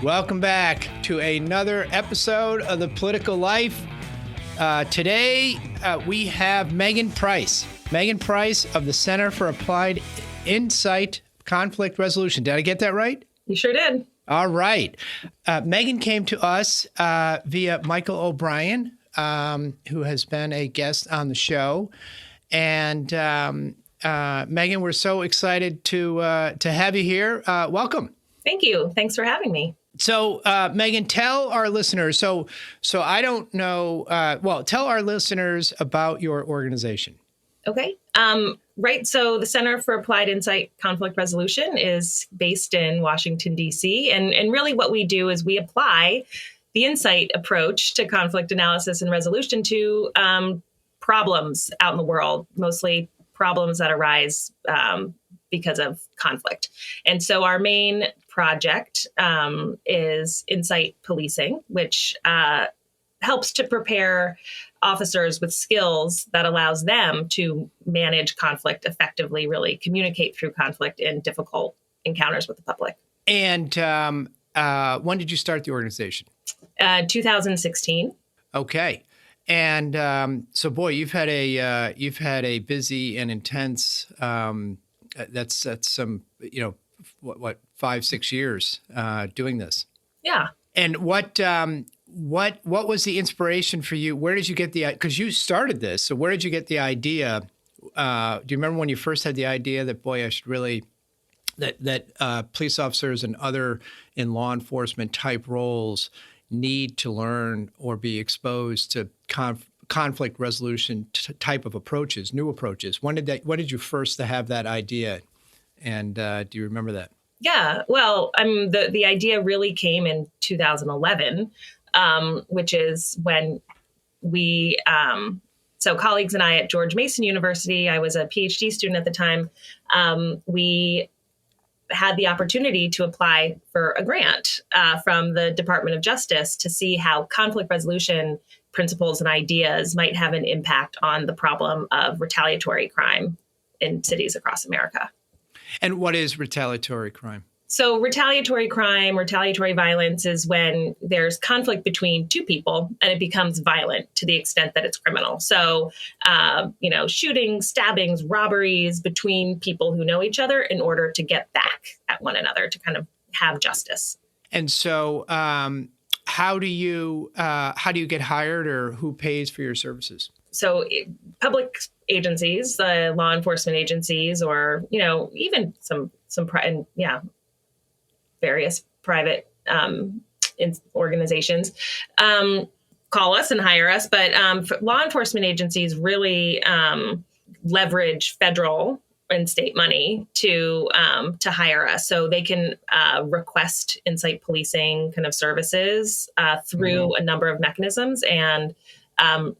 Welcome back to another episode of The Political Life. Today, we have Megan Price. Megan Price of the Center for Applied Insight Conflict Resolution. Did I get that right? You sure did. All right. Megan came to us via Michael O'Brien, who has been a guest on the show. And Megan, we're so excited to have you here. Welcome. Thank you. Thanks for having me. So, Megan, tell our listeners. So I don't know. Tell our listeners about your organization. Okay. Right. So the Center for Applied Insight Conflict Resolution is based in Washington, D.C. And really what we do is we apply the insight approach to conflict analysis and resolution to problems out in the world, mostly problems that arise because of conflict. And so our main project is insight policing, which helps to prepare officers with skills that allows them to manage conflict effectively, really communicate through conflict in difficult encounters with the public. And when did you start the organization? 2016. Okay. And so, boy, you've had a busy and intense. That's some, 5-6 years doing this. Yeah. And what was the inspiration for you? Where did you get because you started this, so where did you get the idea? Do you remember when you first had the idea that, boy, I should really, that police officers and other in law enforcement type roles need to learn or be exposed to conflict resolution type of approaches, new approaches? When did you first have that idea? And do you remember that? Yeah, well, the idea really came in 2011, which is when we, so colleagues and I at George Mason University, I was a Ph.D. student at the time, we had the opportunity to apply for a grant from the Department of Justice to see how conflict resolution principles and ideas might have an impact on the problem of retaliatory crime in cities across America. And what is retaliatory crime? So retaliatory crime, retaliatory violence is when there's conflict between two people and it becomes violent to the extent that it's criminal. So, shootings, stabbings, robberies between people who know each other in order to get back at one another to kind of have justice. And so how do you get hired, or who pays for your services? So public agencies, law enforcement agencies, or, even some various private organizations call us and hire us. But law enforcement agencies really leverage federal and state money to hire us. So they can request insight policing kind of services through a number of mechanisms, and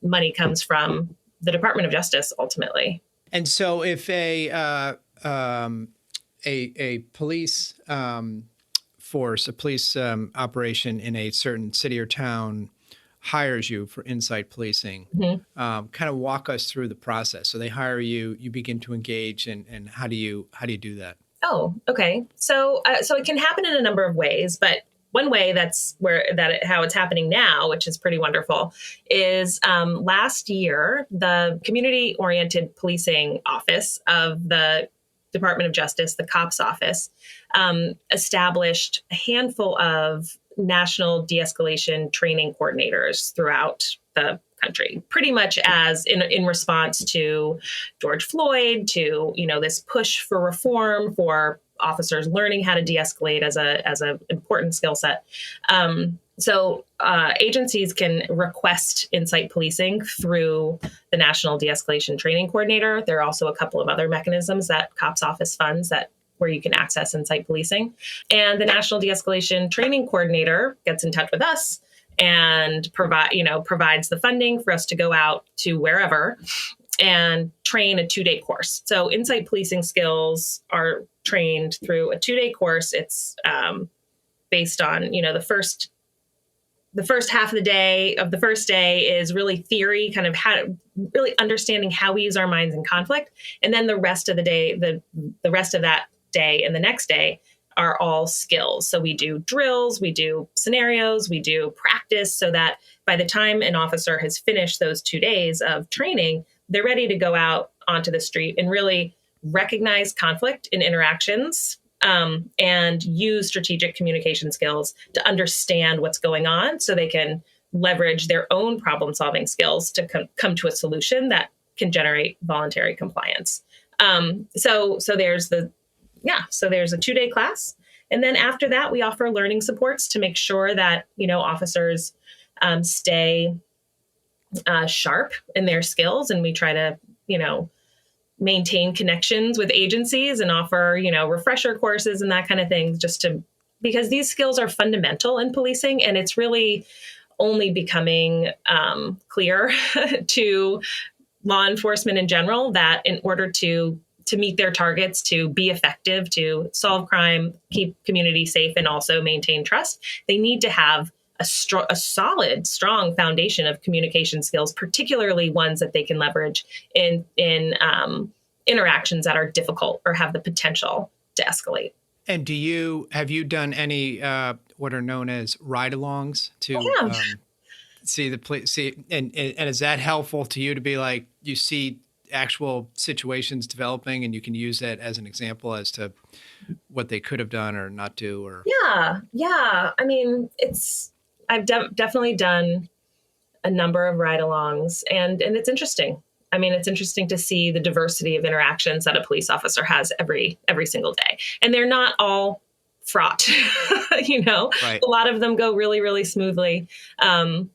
money comes from the Department of Justice ultimately. And so if a police force, a police operation in a certain city or town hires you for insight policing, kind of walk us through the process. So they hire you, you begin to engage, and how do you do that? Oh, okay. So it can happen in a number of ways, but one way how it's happening now, which is pretty wonderful, is last year, the Community-Oriented Policing Office of the Department of Justice, the COPS office, established a handful of national de-escalation training coordinators throughout the country, pretty much as in response to George Floyd, to this push for reform, for officers learning how to de-escalate as a important skill set. So agencies can request insight policing through the National De-Escalation Training Coordinator. There are also a couple of other mechanisms that COPS office funds where you can access insight policing. And the National De-Escalation Training Coordinator gets in touch with us and provides the funding for us to go out to wherever and train a 2-day course. So insight policing skills are trained through a 2-day course. It's based on, the the first half of the first day is really theory, kind of really understanding how we use our minds in conflict. And then the rest of the day, the rest of that day and the next day are all skills. So we do drills, we do scenarios, we do practice, so that by the time an officer has finished those 2 days of training, they're ready to go out onto the street and really recognize conflict in interactions, and use strategic communication skills to understand what's going on, so they can leverage their own problem solving skills to come to a solution that can generate voluntary compliance. So there's a 2-day class. And then after that, we offer learning supports to make sure that, officers stay sharp in their skills. And we try to, maintain connections with agencies and offer, refresher courses and that kind of thing, because these skills are fundamental in policing. And it's really only becoming clear to law enforcement in general that in order to meet their targets, to be effective, to solve crime, keep community safe, and also maintain trust, they need to have a solid, strong foundation of communication skills, particularly ones that they can leverage in interactions that are difficult or have the potential to escalate. And have you done any what are known as ride-alongs to see and is that helpful to you to be like, you see actual situations developing and you can use that as an example as to what they could have done or not do? Or yeah. I mean, I've definitely done a number of ride-alongs, and it's interesting. I mean, it's interesting to see the diversity of interactions that a police officer has every single day, and they're not all fraught. Right. A lot of them go really, really smoothly. And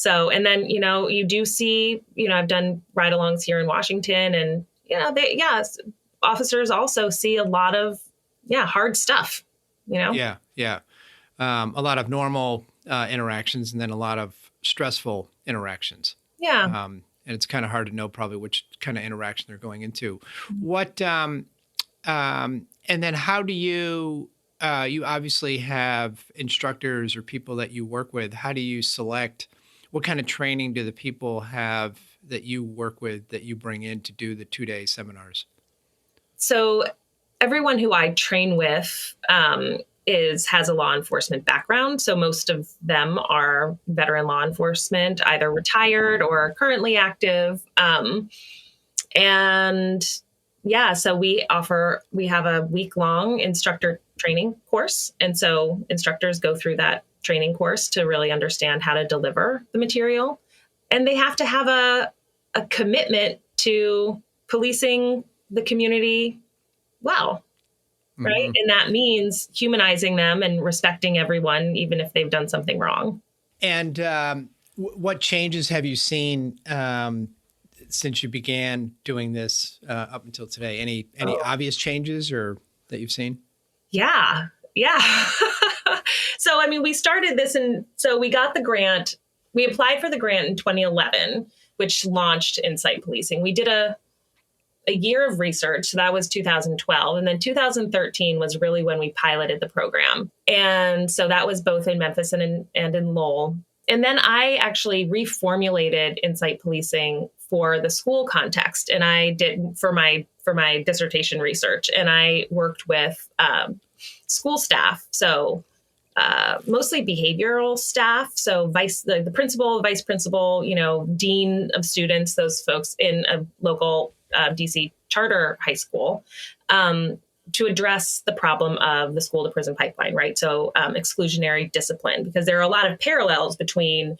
then, you do see, I've done ride-alongs here in Washington, and, officers also see a lot of, hard stuff, Yeah. A lot of normal interactions and then a lot of stressful interactions. Yeah. And it's kind of hard to know probably which kind of interaction they're going into. What, and then how do you obviously have instructors or people that you work with. How do you select? What kind of training do the people have that you work with that you bring in to do the 2-day seminars? So everyone who I train with has a law enforcement background. So most of them are veteran law enforcement, either retired or currently active. So we have a week-long instructor training course. And so instructors go through that training course to really understand how to deliver the material. And they have to have a commitment to policing the community well, right? Mm-hmm. And that means humanizing them and respecting everyone, even if they've done something wrong. And what changes have you seen since you began doing this up until today? Any obvious changes or that you've seen? Yeah. So, we started this so we got the grant. We applied for the grant in 2011, which launched Insight Policing. We did a year of research. So that was 2012. And then 2013 was really when we piloted the program. And so that was both in Memphis and in Lowell. And then I actually reformulated Insight Policing for the school context. And I did for my dissertation research. And I worked with school staff. So mostly behavioral staff. So the principal, vice principal, dean of students, those folks in a local DC charter high school, to address the problem of the school to prison pipeline, right? So exclusionary discipline, because there are a lot of parallels between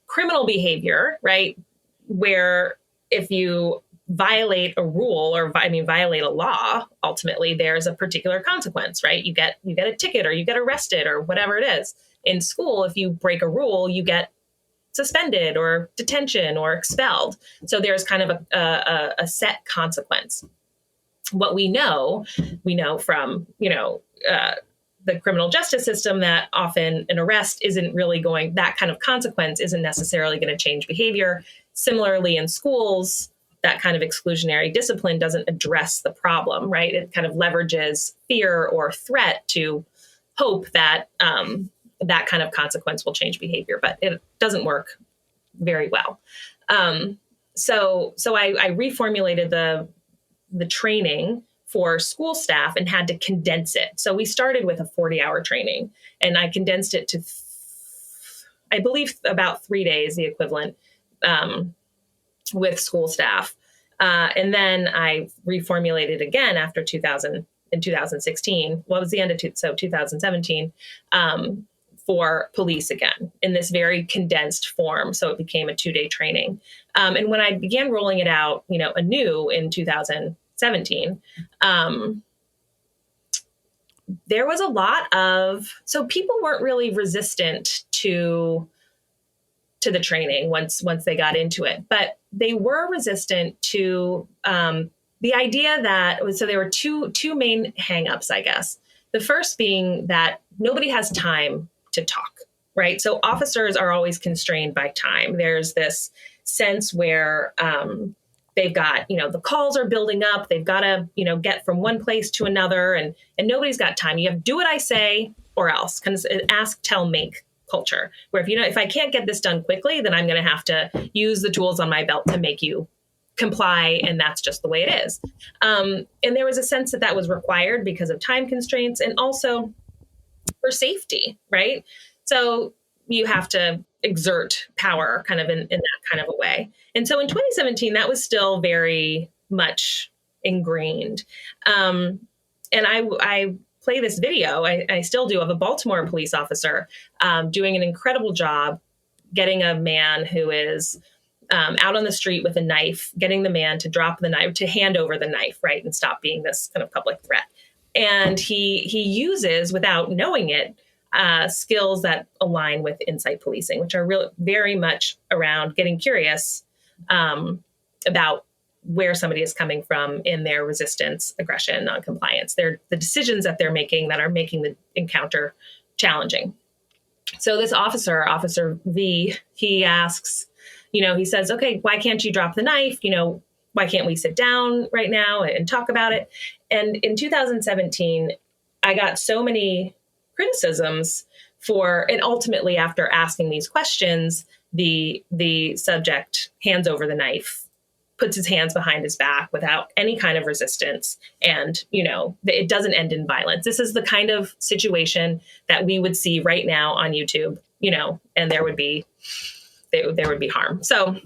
criminal behavior, right? Where if you violate a rule violate a law, ultimately there's a particular consequence, right? You get a ticket or you get arrested or whatever it is. In school, if you break a rule, you get suspended or detention or expelled. So there's kind of a set consequence. What we know from, the criminal justice system, that often an arrest that kind of consequence isn't necessarily going to change behavior. Similarly, in schools, that kind of exclusionary discipline doesn't address the problem, right? It kind of leverages fear or threat to hope that that kind of consequence will change behavior, but it doesn't work very well. So I reformulated the training for school staff and had to condense it. So we started with a 40-hour training, and I condensed it to, I believe, about 3 days, the equivalent, with school staff. And then I reformulated again after 2016. Well, it was the end of 2017, for police again in this very condensed form. So it became a 2-day training. And when I began rolling it out, anew in 2017, there was a lot of, so people weren't really resistant to the training once they got into it, but they were resistant to the idea that, so there were two main hangups, I guess. The first being that nobody has time to talk, right? So officers are always constrained by time. There's this sense where they've got, the calls are building up. They've got to, get from one place to another, and nobody's got time. You have to do what I say or else. Kind of ask, tell, make culture, where if I can't get this done quickly, then I'm going to have to use the tools on my belt to make you comply, and that's just the way it is. And there was a sense that was required because of time constraints and also for safety, right? So you have to exert power kind of in that kind of a way. And so in 2017, that was still very much ingrained. And I play this video, I still do, of a Baltimore police officer doing an incredible job getting a man who is out on the street with a knife, getting the man to drop the knife, to hand over the knife, right, and stop being this kind of public threat. And he uses, without knowing it, skills that align with insight policing, which are really very much around getting curious about where somebody is coming from in their resistance, aggression, noncompliance. They're the decisions that they're making that are making the encounter challenging. So this officer, Officer V, he asks, he says, okay, why can't you drop the knife? Why can't we sit down right now and talk about it? And in 2017, I got so many criticisms and ultimately after asking these questions, the subject hands over the knife, puts his hands behind his back without any kind of resistance. And, it doesn't end in violence. This is the kind of situation that we would see right now on YouTube, and there would be harm. So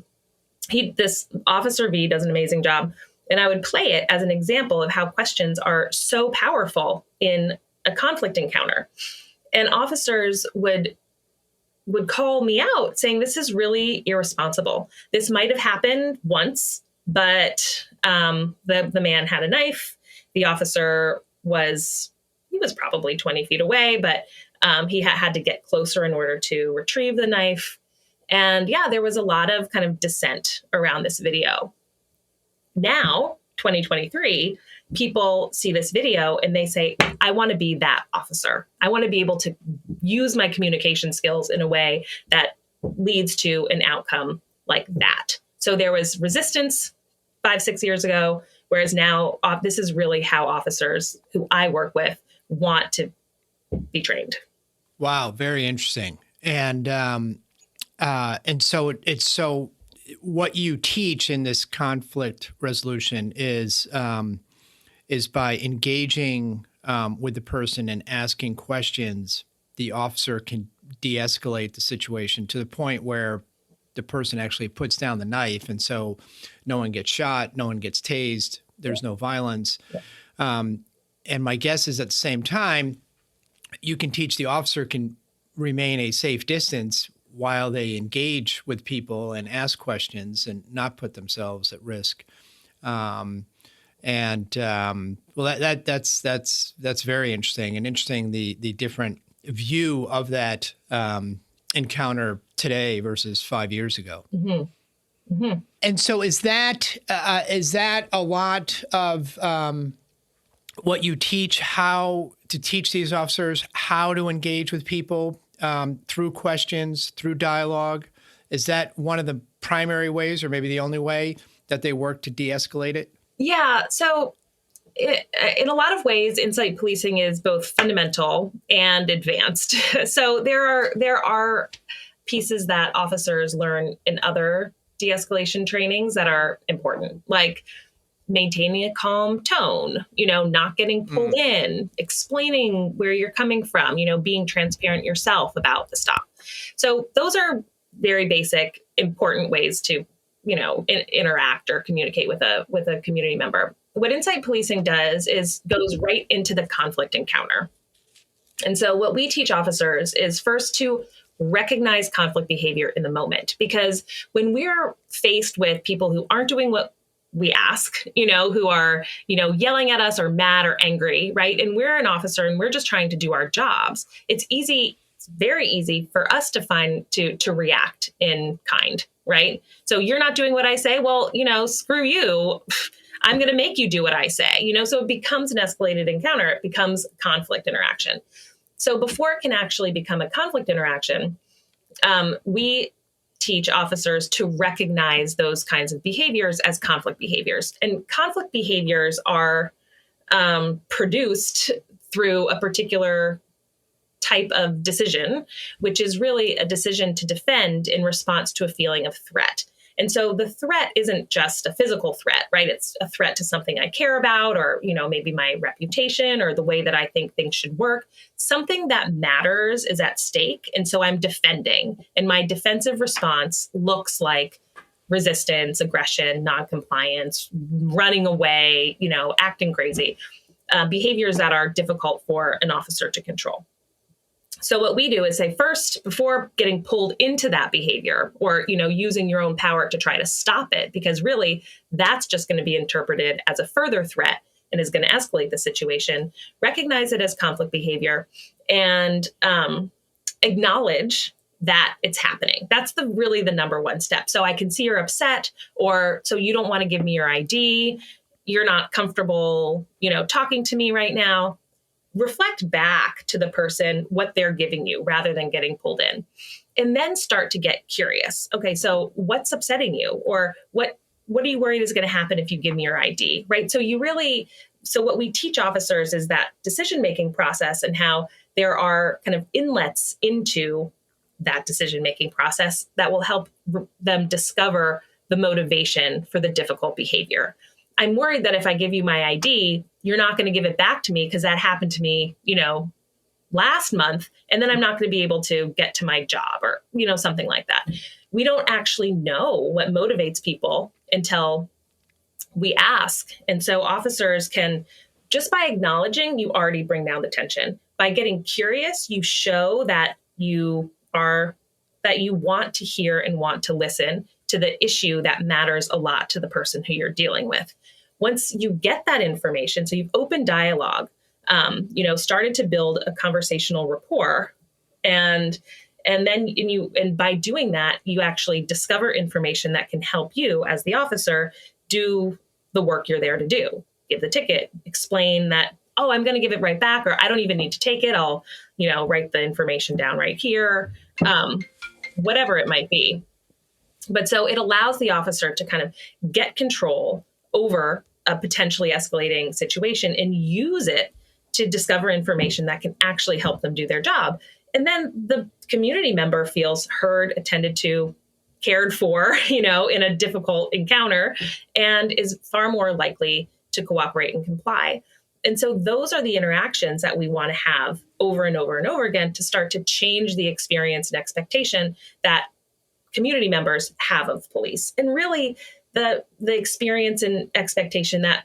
this Officer V does an amazing job. And I would play it as an example of how questions are so powerful in a conflict encounter. And officers would call me out saying, this is really irresponsible. This might have happened once, but the man had a knife. The officer was probably 20 feet away, but he had to get closer in order to retrieve the knife. And yeah, there was a lot of kind of dissent around this video. Now, 2023, people see this video and they say, I want to be that officer. I want to be able to use my communication skills in a way that leads to an outcome like that. So there was resistance 5-6 years ago, whereas now this is really how officers who I work with want to be trained. Wow, very interesting. And so what you teach in this conflict resolution is by engaging with the person and asking questions. The officer can de-escalate the situation to the point where the person actually puts down the knife, and so no one gets shot, no one gets tased, there's no violence. And my guess is at the same time, you can teach the officer can remain a safe distance while they engage with people and ask questions and not put themselves at risk. Well, that's very interesting, and interesting the different view of that encounter today versus 5 years ago. Mm-hmm. Mm-hmm. And so is that a lot of what you teach, how to teach these officers how to engage with people through questions, through dialogue? Is that one of the primary ways, or maybe the only way, that they work to de-escalate it? Yeah. So In a lot of ways, insight policing is both fundamental and advanced. So there are pieces that officers learn in other de-escalation trainings that are important, like maintaining a calm tone, not getting pulled in, explaining where you're coming from, being transparent yourself about the stop. So those are very basic, important ways to, interact or communicate with a community member. What insight policing does is goes right into the conflict encounter. And so what we teach officers is first to recognize conflict behavior in the moment, because when we're faced with people who aren't doing what we ask, who are, yelling at us or mad or angry, right? And we're an officer and we're just trying to do our jobs. It's very easy for us to react in kind, right? So you're not doing what I say. Well, screw you. I'm going to make you do what I say, so it becomes an escalated encounter. It becomes conflict interaction. So before it can actually become a conflict interaction, we teach officers to recognize those kinds of behaviors as conflict behaviors. And conflict behaviors are produced through a particular type of decision, which is really a decision to defend in response to a feeling of threat. And so the threat isn't just a physical threat, right? It's a threat to something I care about, or, maybe my reputation or the way that I think things should work. Something that matters is at stake. And so I'm defending. And my defensive response looks like resistance, aggression, noncompliance, running away, acting crazy, behaviors that are difficult for an officer to control. So what we do is say first, before getting pulled into that behavior or, using your own power to try to stop it, because really that's just going to be interpreted as a further threat and is going to escalate the situation, recognize it as conflict behavior and acknowledge that it's happening. That's really the number one step. So I can see you're upset, or so you don't want to give me your ID. You're not comfortable, talking to me right now. Reflect back to the person what they're giving you rather than getting pulled in, and then start to get curious. Okay, so what's upsetting you, or what are you worried is going to happen if you give me your ID, right? So what we teach officers is that decision-making process and how there are kind of inlets into that decision-making process that will help them discover the motivation for the difficult behavior. I'm worried that if I give you my ID, you're not going to give it back to me because that happened to me, last month, and then I'm not going to be able to get to my job or, something like that. We don't actually know what motivates people until we ask. And so officers can, just by acknowledging, you already bring down the tension. By getting curious, you show that you want to hear and want to listen to the issue that matters a lot to the person who you're dealing with. Once you get that information, so you've opened dialogue, started to build a conversational rapport, and by doing that, you actually discover information that can help you as the officer do the work you're there to do. Give the ticket, explain that, oh, I'm going to give it right back, or I don't even need to take it. I'll, write the information down right here, whatever it might be. But so it allows the officer to kind of get control over a potentially escalating situation and use it to discover information that can actually help them do their job. And then the community member feels heard, attended to, cared for, in a difficult encounter, and is far more likely to cooperate and comply. And so those are the interactions that we want to have over and over and over again to start to change the experience and expectation that community members have of police. And really the experience and expectation that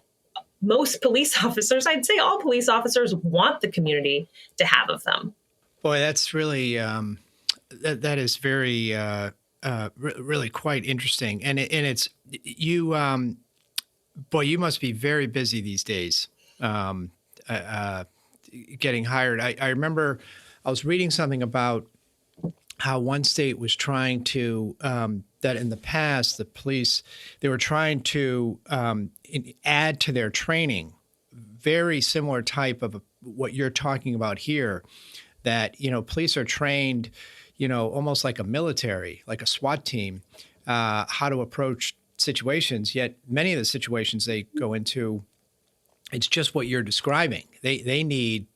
most police officers, I'd say all police officers, want the community to have of them. Boy, that's really, that is very, really quite interesting. And it's, you, boy, you must be very busy these days, getting hired. I remember I was reading something about how one state was trying to, that in the past, the police, they were trying to add to their training, very similar type of what you're talking about here, that, police are trained, almost like a military, like a SWAT team, how to approach situations. Yet many of the situations they go into It's just what you're describing. They need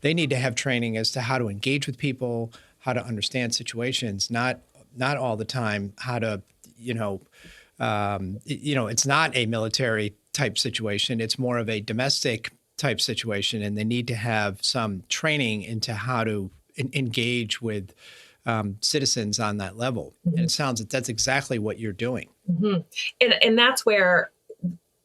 they need to have training as to how to engage with people, how to understand situations, not all the time how to it's not a military type situation. It's more of a domestic type situation, and they need to have some training into how to engage with citizens on that level. And it sounds that that's exactly what you're doing. And that's where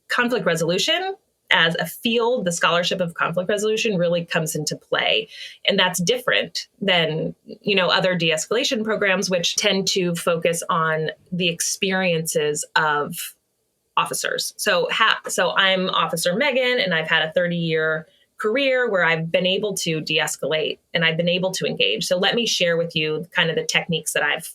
conflict resolution as a field, the scholarship of conflict resolution really comes into play. And that's different than, other de-escalation programs, which tend to focus on the experiences of officers. So I'm Officer Megan, and I've had a 30-year career where I've been able to de-escalate and I've been able to engage. So let me share with you kind of the techniques that I've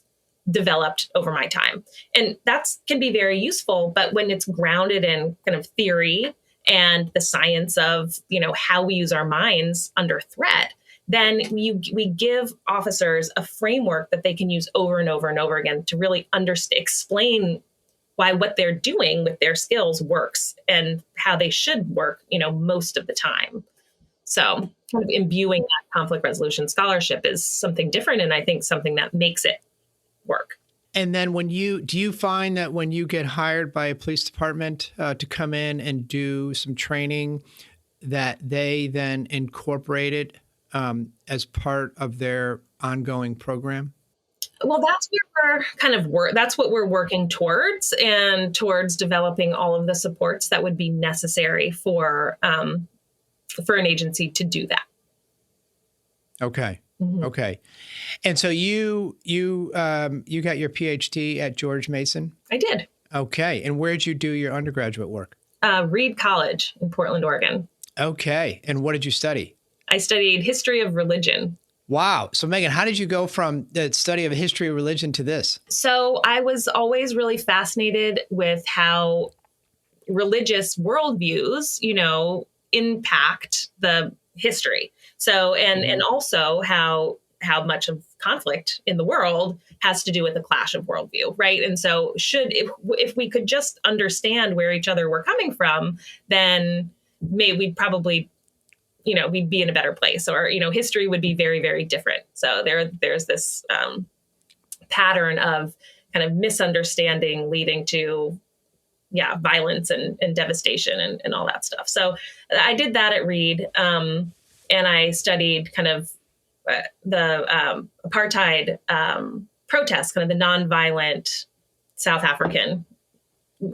developed over my time. And that can be very useful, but when it's grounded in kind of theory and the science of, how we use our minds under threat, then we give officers a framework that they can use over and over and over again to really explain why what they're doing with their skills works and how they should work, most of the time. So kind of imbuing that conflict resolution scholarship is something different, and I think something that makes it work. And then do you find that when you get hired by a police department to come in and do some training, that they then incorporate it as part of their ongoing program? Well, that's where we're kind of that's what we're working towards, and towards developing all of the supports that would be necessary for an agency to do that. Okay. Mm-hmm. Okay. And so you got your Ph.D. at George Mason? I did. Okay. And where did you do your undergraduate work? Reed College in Portland, Oregon. Okay. And what did you study? I studied history of religion. Wow. So Megan, how did you go from the study of history of religion to this? So I was always really fascinated with how religious worldviews, impact the history. So, and also how much of conflict in the world has to do with the clash of worldview, right? And so if we could just understand where each other were coming from, then maybe we'd probably, we'd be in a better place, or, history would be very, very different. So there's this pattern of kind of misunderstanding leading to violence and devastation and all that stuff. So I did that at Reed. And I studied kind of the apartheid protests, kind of the nonviolent South African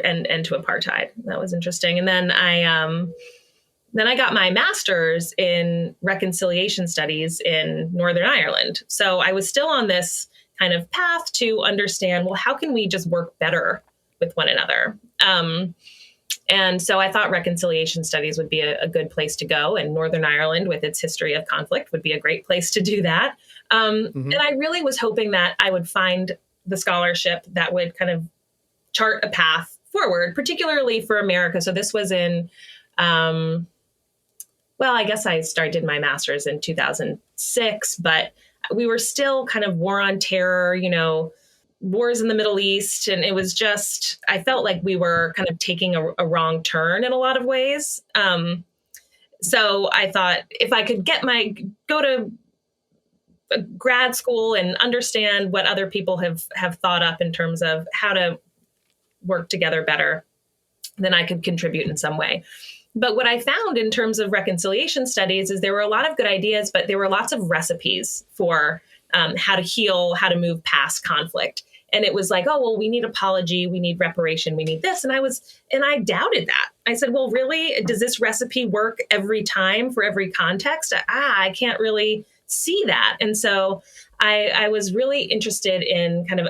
end to apartheid. That was interesting. And then I got my master's in reconciliation studies in Northern Ireland. So I was still on this kind of path to understand, well, how can we just work better with one another? And so I thought reconciliation studies would be a good place to go, and Northern Ireland, with its history of conflict, would be a great place to do that. And I really was hoping that I would find the scholarship that would kind of chart a path forward, particularly for America. So this was in, I guess I did my master's in 2006, but we were still kind of war on terror, wars in the Middle East. And it was just, I felt like we were kind of taking a wrong turn in a lot of ways. So I thought if I could go to a grad school and understand what other people have thought up in terms of how to work together better, then I could contribute in some way. But what I found in terms of reconciliation studies is there were a lot of good ideas, but there were lots of recipes for how to heal, how to move past conflict. And it was like, oh, well, we need apology, we need reparation, we need this. And I doubted that. I said, well, really, does this recipe work every time for every context? I can't really see that. And so I was really interested in kind of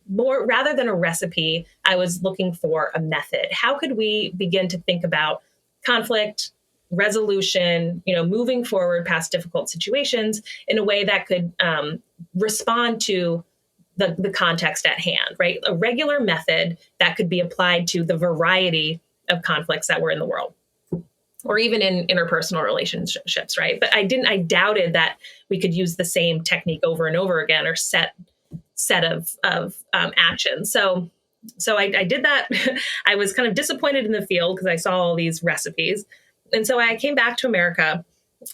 more rather than a recipe. I was looking for a method. How could we begin to think about conflict resolution, moving forward past difficult situations in a way that could respond to the context at hand, right? A regular method that could be applied to the variety of conflicts that were in the world, or even in interpersonal relationships, right? But I doubted that we could use the same technique over and over again, or set of actions. So So I did that. I was kind of disappointed in the field because I saw all these recipes. And so I came back to America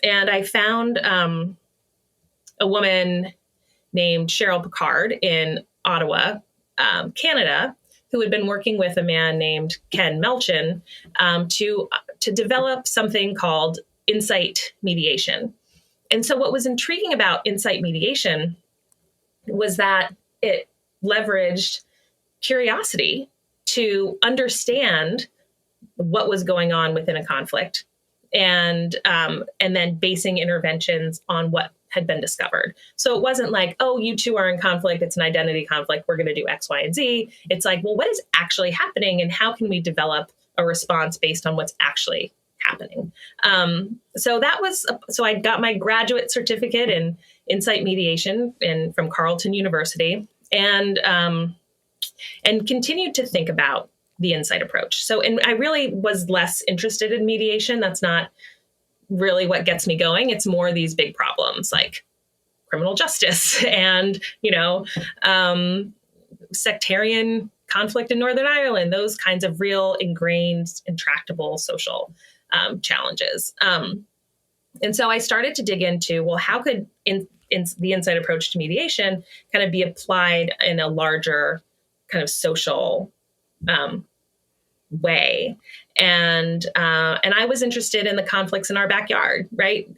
and I found a woman named Cheryl Picard in Ottawa, Canada, who had been working with a man named Ken Melchin to develop something called insight mediation. And so what was intriguing about insight mediation was that it leveraged curiosity to understand what was going on within a conflict, and then basing interventions on what had been discovered. So it wasn't like, oh, you two are in conflict, it's an identity conflict, we're going to do X, Y, and Z. It's like, well, what is actually happening, and how can we develop a response based on what's actually happening? So I got my graduate certificate in insight mediation from Carleton University, and continued to think about the insight approach. So, and I really was less interested in mediation. That's not really what gets me going. It's more these big problems like criminal justice and, sectarian conflict in Northern Ireland, those kinds of real ingrained, intractable social challenges. And so I started to dig into, well, how could the insight approach to mediation kind of be applied in a larger kind of social way. And I was interested in the conflicts in our backyard, right?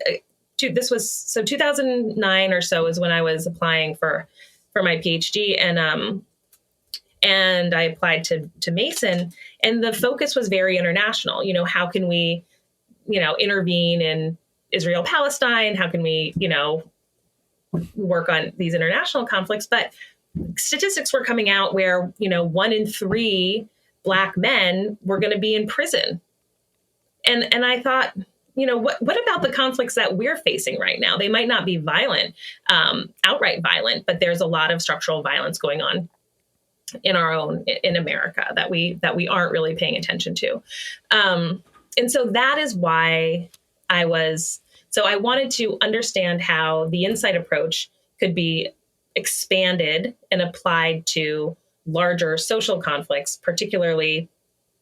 This was, so 2009 or so is when I was applying for my Ph.D. and I applied to Mason, and the focus was very international. How can we, intervene in Israel, Palestine? How can we, work on these international conflicts? But statistics were coming out where, 1 in 3 Black men were going to be in prison. And I thought, what about the conflicts that we're facing right now? They might not be violent, outright violent, but there's a lot of structural violence going on in America that we aren't really paying attention to. And so that is why I wanted to understand how the insight approach could be expanded and applied to larger social conflicts, particularly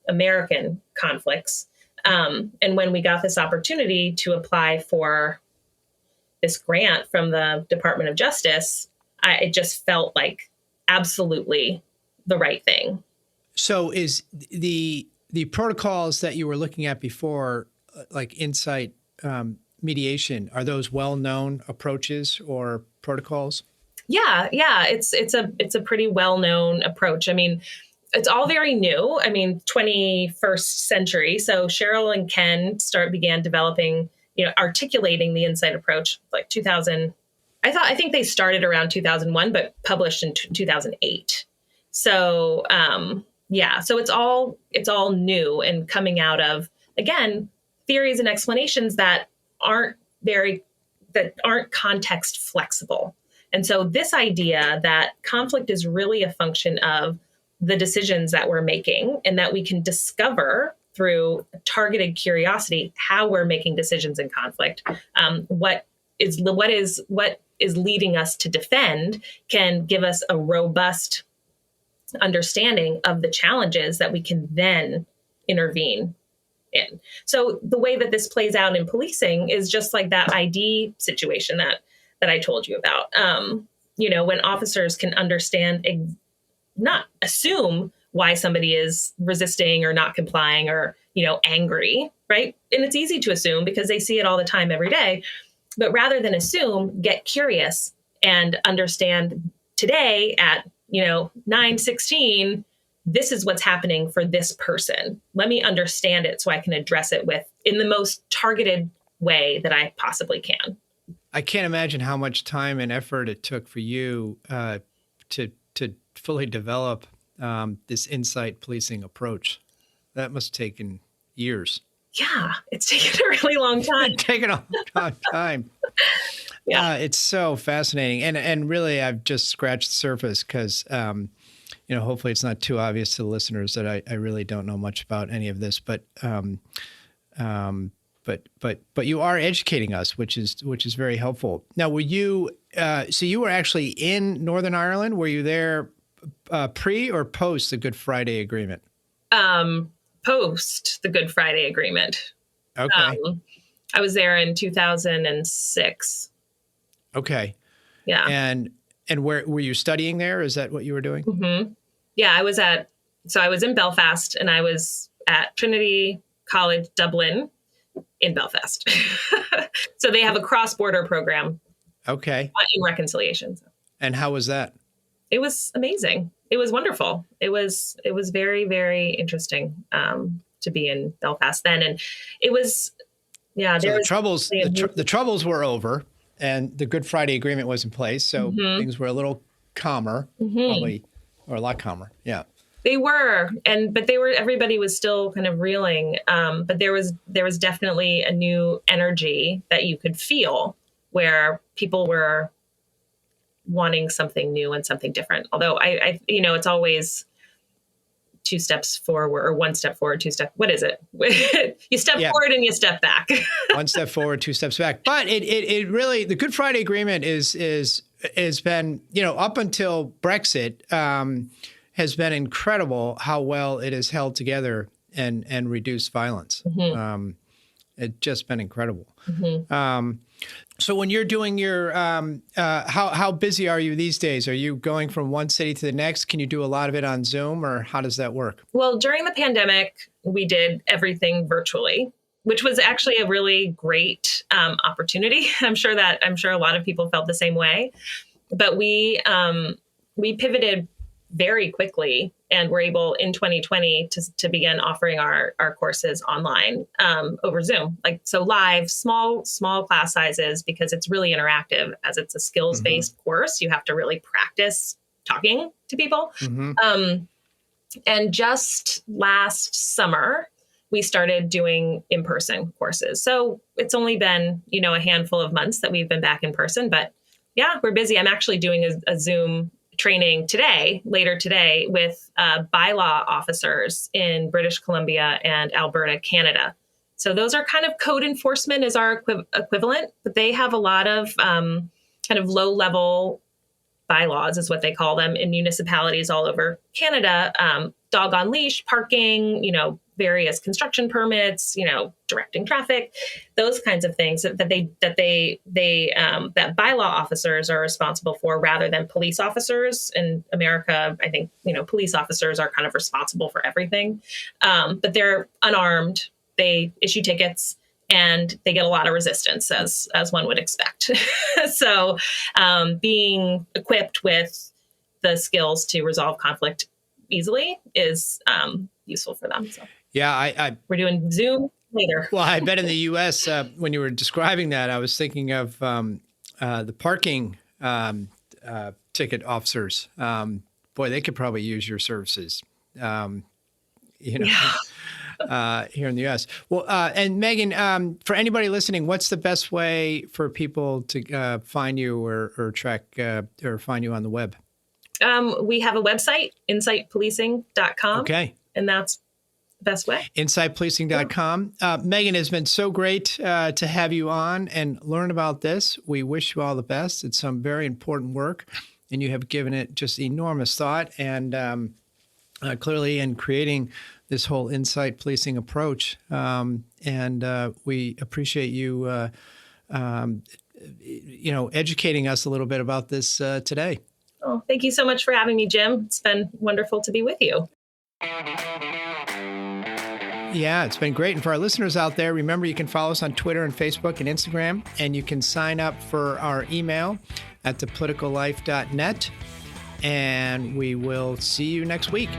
American conflicts. And when we got this opportunity to apply for this grant from the Department of Justice, it just felt like absolutely the right thing. So is the protocols that you were looking at before, like insight mediation, are those well-known approaches or protocols? Yeah. It's a pretty well-known approach. I mean, it's all very new. I mean, 21st century. So Cheryl and Ken began developing, articulating the insight approach like 2000. I think they started around 2001, but published in 2008. So, so it's all new and coming out of, again, theories and explanations that aren't context flexible. And so this idea that conflict is really a function of the decisions that we're making, and that we can discover through targeted curiosity how we're making decisions in conflict, what is leading us to defend, can give us a robust understanding of the challenges that we can then intervene in. So the way that this plays out in policing is just like that ID situation that I told you about. When officers can understand, not assume why somebody is resisting or not complying or, angry, right? And it's easy to assume because they see it all the time every day. But rather than assume, get curious and understand today at, 9:16, this is what's happening for this person. Let me understand it so I can address it in the most targeted way that I possibly can. I can't imagine how much time and effort it took for you to fully develop this insight policing approach. That must have taken years. Yeah, it's taken a really long time. It's taken a long time. Yeah, it's so fascinating, and really, I've just scratched the surface because, hopefully, it's not too obvious to the listeners that I really don't know much about any of this, but you are educating us, which is very helpful. Now, were you? So you were actually in Northern Ireland? Were you there pre or post the Good Friday Agreement? Post the Good Friday Agreement. Okay. I was there in 2006. Okay. Yeah. And where were you studying there? Is that what you were doing? Mm-hmm. Yeah, I was in Belfast, and I was at Trinity College Dublin in Belfast. So they have a cross-border program. Okay. In reconciliation. And how was that? It was amazing. It was wonderful. It was very, very interesting to be in Belfast then, and it was So the troubles were over, and the Good Friday Agreement was in place, so things were a little calmer, probably, or a lot calmer. Yeah. They were, but everybody was still kind of reeling. But there was definitely a new energy that you could feel where people were wanting something new and something different. Although I it's always two steps forward or one step forward, what is it? You step forward and you step back. One step forward, two steps back. But it really, the Good Friday Agreement has been, up until Brexit, has been incredible how well it has held together and reduced violence. It's just been incredible. So when you're doing your, how busy are you these days? Are you going from one city to the next? Can you do a lot of it on Zoom, or how does that work? Well, during the pandemic, we did everything virtually, which was actually a really great opportunity. I'm sure a lot of people felt the same way, but we pivoted very quickly, and we're able in 2020 to begin offering our courses online over Zoom, live, small class sizes, because it's really interactive. As it's a skills-based course, you have to really practice talking to people. And just last summer, we started doing in-person courses. So it's only been, a handful of months that we've been back in person, but yeah, we're busy. I'm actually doing a Zoom training later today, with bylaw officers in British Columbia and Alberta, Canada. So those are kind of code enforcement is our equivalent, but they have a lot of kind of low-level bylaws, is what they call them, in municipalities all over Canada. Dog on leash, parking, various construction permits, directing traffic, those kinds of things that bylaw officers are responsible for, rather than police officers. In America, I think, police officers are kind of responsible for everything. But they're unarmed, they issue tickets, and they get a lot of resistance, as one would expect. So being equipped with the skills to resolve conflict easily is useful for them. So. Yeah, we're doing Zoom later. Well, I bet in the U.S., when you were describing that, I was thinking of the parking ticket officers. Boy, they could probably use your services, here in the U.S. Well, and Megan, for anybody listening, what's the best way for people to find you or track or find you on the web? We have a website, insightpolicing.com. Okay. And that's the best way. Insightpolicing.com. Megan, it's been so great to have you on and learn about this. We wish you all the best. It's some very important work, and you have given it just enormous thought, and clearly in creating this whole insight policing approach. And we appreciate you, educating us a little bit about this today. Oh, thank you so much for having me, Jim. It's been wonderful to be with you. Yeah, it's been great. And for our listeners out there, remember you can follow us on Twitter and Facebook and Instagram, and you can sign up for our email at thepoliticallife.net. And we will see you next week.